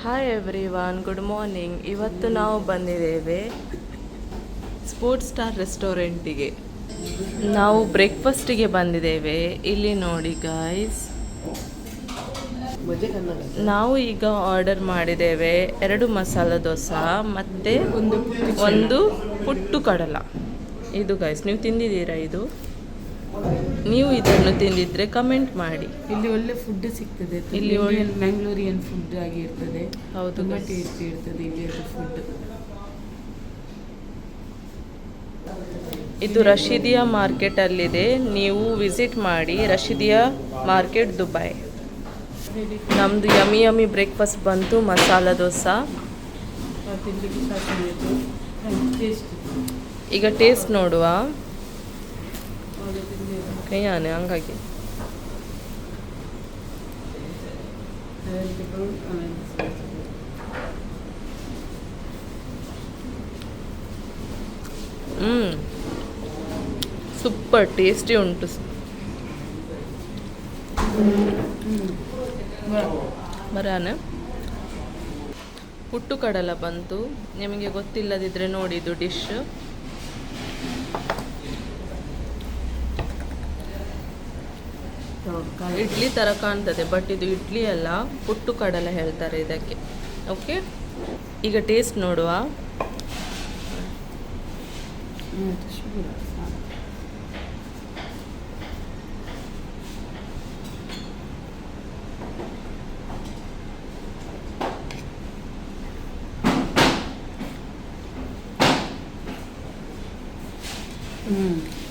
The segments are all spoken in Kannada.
Hi everyone, good morning. ಇವತ್ತು ನಾವು ಬಂದಿದ್ದೇವೆ ಸ್ಪೋರ್ಟ್ಸ್ ಸ್ಟಾರ್ ರೆಸ್ಟೋರೆಂಟಿಗೆ. ನಾವು ಬ್ರೇಕ್ಫಾಸ್ಟಿಗೆ ಬಂದಿದ್ದೇವೆ. ಇಲ್ಲಿ ನೋಡಿ ಗಾಯ್ಸ್, ನಾವು ಈಗ ಆರ್ಡರ್ ಮಾಡಿದ್ದೇವೆ 2 ಮಸಾಲ ದೋಸೆ ಮತ್ತು ಒಂದು ಪುಟ್ಟು ಕಡಲ. ಇದು ಗಾಯ್ಸ್, ನೀವು ತಿಂದಿದ್ದೀರಾ? ನೀವು ಇದನ್ನು ತಿಂದಿದ್ರೆ ಕಮೆಂಟ್ ಮಾಡಿ. ಇಲ್ಲಿ ಒಳ್ಳೆ ಫುಡ್ ಸಿಗ್ತದೆ. ಇಲ್ಲಿ ಒಳ್ಳೆ ಮ್ಯಾಂಗ್ಳೂರಿಯನ್ ಫುಡ್ ಆಗಿರ್ತದೆ. ಹೌದು, ತುಂಬ ಟೇಸ್ಟಿ ಇರ್ತದೆ ಇಲ್ಲಿ ಫುಡ್. ಇದು ರಶೀದಿಯಾ ಮಾರ್ಕೆಟ್ ಅಲ್ಲಿದೆ, ನೀವು ವಿಸಿಟ್ ಮಾಡಿ. ರಶೀದಿಯಾ ಮಾರ್ಕೆಟ್, ದುಬೈ. ನಮ್ಮದು ಯಮಿ ಬ್ರೇಕ್ಫಾಸ್ಟ್ ಬಂತು, ಮಸಾಲ ದೋಸೆ. ಈಗ ಟೇಸ್ಟ್ ನೋಡುವ. ಕೈಯಾನೆ ಹಂಗಾಗಿ ಸೂಪರ್ ಟೇಸ್ಟಿ ಉಂಟು. ಬರಾನೆ. ಪುಟ್ಟು ಕಡಲ ಬಂತು. ನಿಮಗೆ ಗೊತ್ತಿಲ್ಲದಿದ್ರೆ ನೋಡಿ, ಇದು ಡಿಶ್. ಇಡ್ಲಿ ಥರ ಕಾಣ್ತದೆ, ಬಟ್ ಇದು ಇಡ್ಲಿ ಅಲ್ಲ, ಪುಟ್ಟು ಕಡಲೆ ಹೇಳ್ತಾರೆ ಇದಕ್ಕೆ. ಓಕೆ, ಈಗ ಟೇಸ್ಟ್ ನೋಡುವ.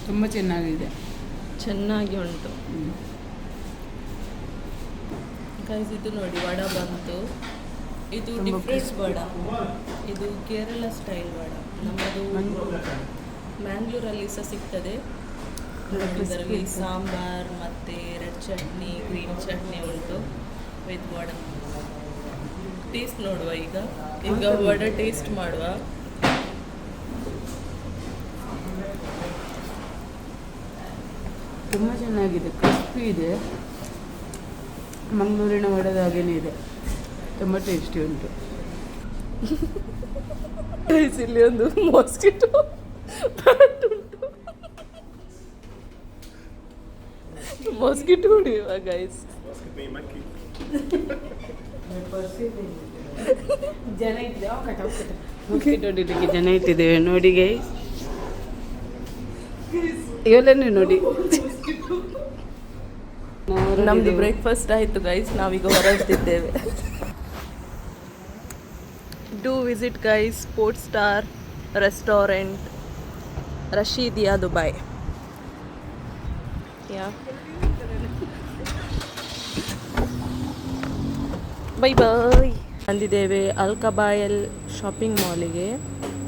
ತುಂಬ ಚೆನ್ನಾಗಿ ಉಂಟು ಗೈಸ್. ಇದು ನೋಡಿ, ವಡ ಬಂತು. ಇದು ಡಿಫ್ರೆಂಟ್ ವಡ. ಇದು ಕೇರಳ ಸ್ಟೈಲ್ ವಡ. ನಮ್ಮದು ಮ್ಯಾಂಗ್ಳೂರಲ್ಲಿ ಸಹ ಸಿಗ್ತದೆ. ಇದರಲ್ಲಿ ಸಾಂಬಾರ್ ಮತ್ತು ರೆಡ್ ಚಟ್ನಿ, ಗ್ರೀನ್ ಚಟ್ನಿ ಉಂಟು ವಿತ್ ವಡ. ಟೇಸ್ಟ್ ನೋಡುವ. ಈಗ ವಡ ಟೇಸ್ಟ್ ಮಾಡುವ. ತುಂಬ ಚೆನ್ನಾಗಿದೆ, ಕ್ರಿಸ್ಪಿ ಇದೆ. ಮಂಗಳೂರಿನ ವಡದ ಹಾಗೇನೇ ಇದೆ, ತುಂಬ ಟೇಸ್ಟಿ ಉಂಟು. ಇಲ್ಲಿ ಒಂದು ಮಾಸ್ಕಿಟೋ ಬ್ಯಾಟ್ ಉಂಟು. ಮಾಸ್ಕಿಟೋ ಹೊಡೆಯುವ ಗೈಸ್. ಜನ ಇಟ್ಟಿದ್ದೇವೆ ನೋಡಿ ಗೈಸ್. ಇವೆಲ್ಲನೇ ನೋಡಿ. ನಮ್ಮದು ಬ್ರೇಕ್ಫಾಸ್ಟ್ ಆಯಿತು ಗೈಸ್, ನಾವೀಗ ಹೊರಡ್ತಿದ್ದೇವೆ. Do visit guys sports star restaurant, Rashidiya, Dubai. Bye bye. ಬಂದಿದ್ದೇವೆ ಅಲ್ಕಬಾಯಲ್ ಶಾಪಿಂಗ್ ಮಾಲಿಗೆ.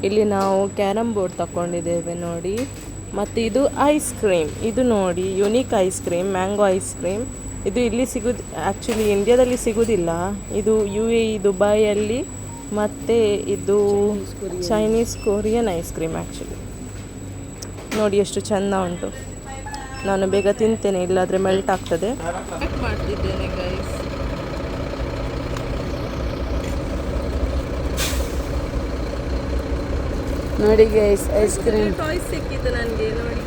ಇಲ್ಲಿ ನಾವು ಕ್ಯಾರಮ್ ಬೋರ್ಡ್ ತಗೊಂಡಿದ್ದೇವೆ ನೋಡಿ. ಮತ್ತು ಇದು ಐಸ್ ಕ್ರೀಮ್. ಇದು ನೋಡಿ, unique ice cream, mango ice cream. ಇದು ಇಲ್ಲಿ ಆ್ಯಕ್ಚುಲಿ ಇಂಡಿಯಾದಲ್ಲಿ ಸಿಗೋದಿಲ್ಲ. ಇದು UAE ದುಬೈಯಲ್ಲಿ. ಮತ್ತು ಇದು Chinese Korean ice cream. Actually ನೋಡಿ ಎಷ್ಟು ಚೆಂದ ಉಂಟು. ನಾನು ಬೇಗ ತಿಂತೇನೆ, ಇಲ್ಲಾದರೆ ಮೆಲ್ಟ್ ಆಗ್ತದೆ. ಕಟ್ ಮಾಡ್ತಿದ್ದೇನೆ ಗೈಸ್. ನೋಡಿ ಗೈಸ್, ಐಸ್ ಕ್ರೀಮ್ ಟಾಯ್ಸ್ ಸಿಕ್ಕಿತ್ತು ನನಗೆ ನೋಡಿ.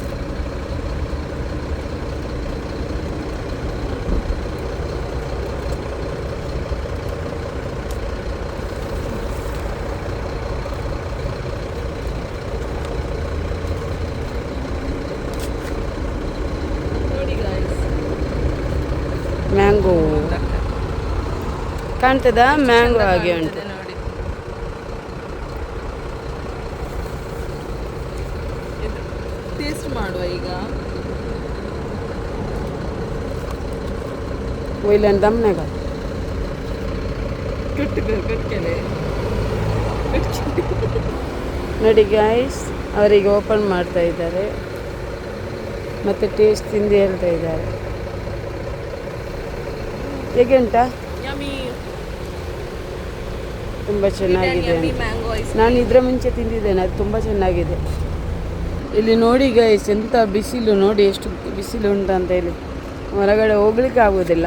ನೋಡಿ ಗೈಸ್, ಮ್ಯಾಂಗೋ ಕಾಣ್ತದ? ಮ್ಯಾಂಗೋ ಹಾಗೆ ಉಂಟು. ಟೇಸ್ಟ್ ಮಾಡುವ ಈಗ. ಒಯ್ಲನ್ ದಮ್ನಾಗ ಕಟ್ಕೆಲೆ ನೋಡಿ ಗಾಯ್ಸ್, ಅವರಿಗೆ ಓಪನ್ ಮಾಡ್ತಾ ಇದ್ದಾರೆ ಮತ್ತು ಟೇಸ್ಟ್ ತಿಂದು ಹೇಳ್ತಾ ಇದ್ದಾರೆ. ಹೇಗೆ ಉಂಟಾ? ತುಂಬ ಚೆನ್ನಾಗಿದೆ. ನಾನು ಇದರ ಮುಂಚೆ ತಿಂದಿದ್ದೇನೆ, ಅದು ತುಂಬ ಚೆನ್ನಾಗಿದೆ. ಇಲ್ಲಿ ನೋಡಿ ಗೈಸ್, ಎಂಥ ಬಿಸಿಲು ನೋಡಿ, ಎಷ್ಟು ಬಿಸಿಲು ಉಂಟಂತ. ಇಲ್ಲಿ ಹೊರಗಡೆ ಹೋಗ್ಲಿಕ್ಕೆ ಆಗೋದಿಲ್ಲ.